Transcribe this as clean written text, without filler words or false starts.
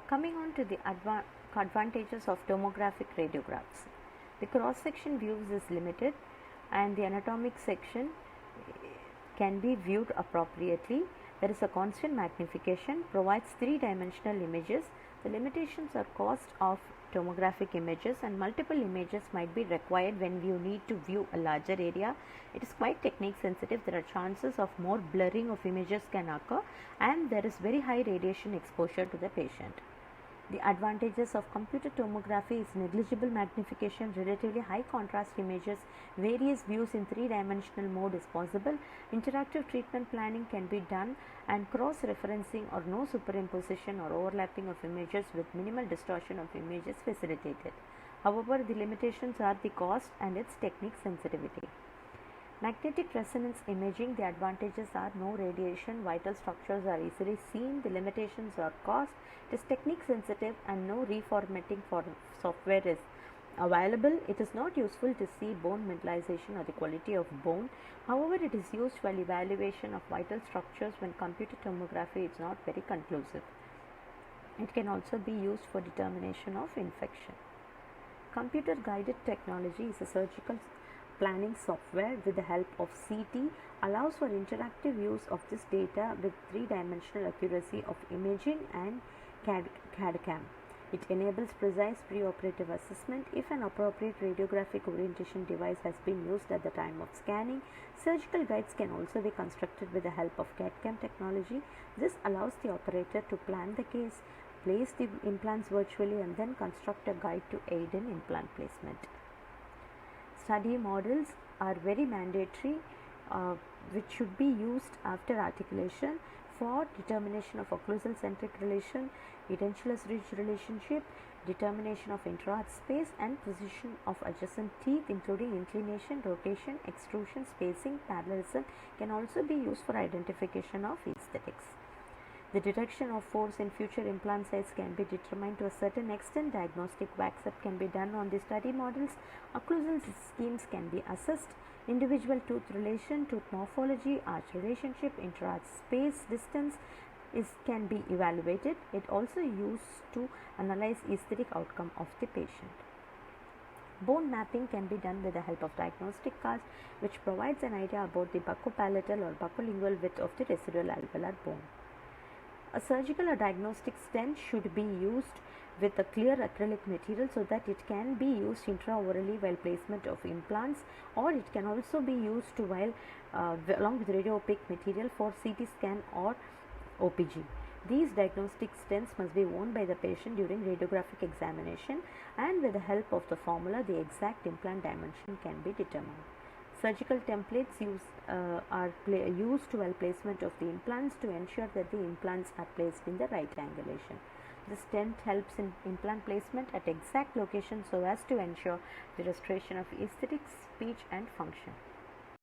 Coming on to the advantages of tomographic radiographs. The cross-section views is limited and the anatomic section can be viewed appropriately. There is a constant magnification, provides three-dimensional images. The limitations are cost of tomographic images, and multiple images might be required when you need to view a larger area. It is quite technique sensitive. There are chances of more blurring of images can occur, and there is very high radiation exposure to the patient. The advantages of computer tomography is negligible magnification, relatively high contrast images, various views in three-dimensional mode is possible, interactive treatment planning can be done, and cross-referencing or no superimposition or overlapping of images with minimal distortion of images facilitated. However, the limitations are the cost and its technique sensitivity. Magnetic resonance imaging, the advantages are no radiation, vital structures are easily seen, the limitations are cost, it is technique sensitive, and no reformatting for software is available. It is not useful to see bone mineralization or the quality of bone. However, it is used for evaluation of vital structures when computer tomography is not very conclusive. It can also be used for determination of infection. Computer guided technology is a surgical planning software with the help of CT allows for interactive use of this data with three-dimensional accuracy of imaging and CAD/CAM. It enables precise preoperative assessment if an appropriate radiographic orientation device has been used at the time of scanning. Surgical guides can also be constructed with the help of CAD/CAM technology. This allows the operator to plan the case, place the implants virtually, and then construct a guide to aid in implant placement. Study models are very mandatory, which should be used after articulation for determination of occlusal centric relation, edentulous ridge relationship, determination of intra-arch space, and position of adjacent teeth, including inclination, rotation, extrusion, spacing, parallelism, can also be used for identification of aesthetics. The detection of force in future implant sites can be determined to a certain extent. Diagnostic wax-up can be done on the study models. Occlusal schemes can be assessed. Individual tooth relation, tooth morphology, arch relationship, intra-arch space, distance can be evaluated. It also used to analyze aesthetic outcome of the patient. Bone mapping can be done with the help of diagnostic cast, which provides an idea about the buccopalatal or buccolingual width of the residual alveolar bone. A surgical or diagnostic stent should be used with a clear acrylic material so that it can be used intraorally while placement of implants, or it can also be used while along with radio-opaque material for CT scan or OPG. These diagnostic stents must be worn by the patient during radiographic examination, and with the help of the formula, the exact implant dimension can be determined. Surgical templates are used while placement of the implants to ensure that the implants are placed in the right angulation. The stent helps in implant placement at exact location so as to ensure the restoration of aesthetics, speech, and function.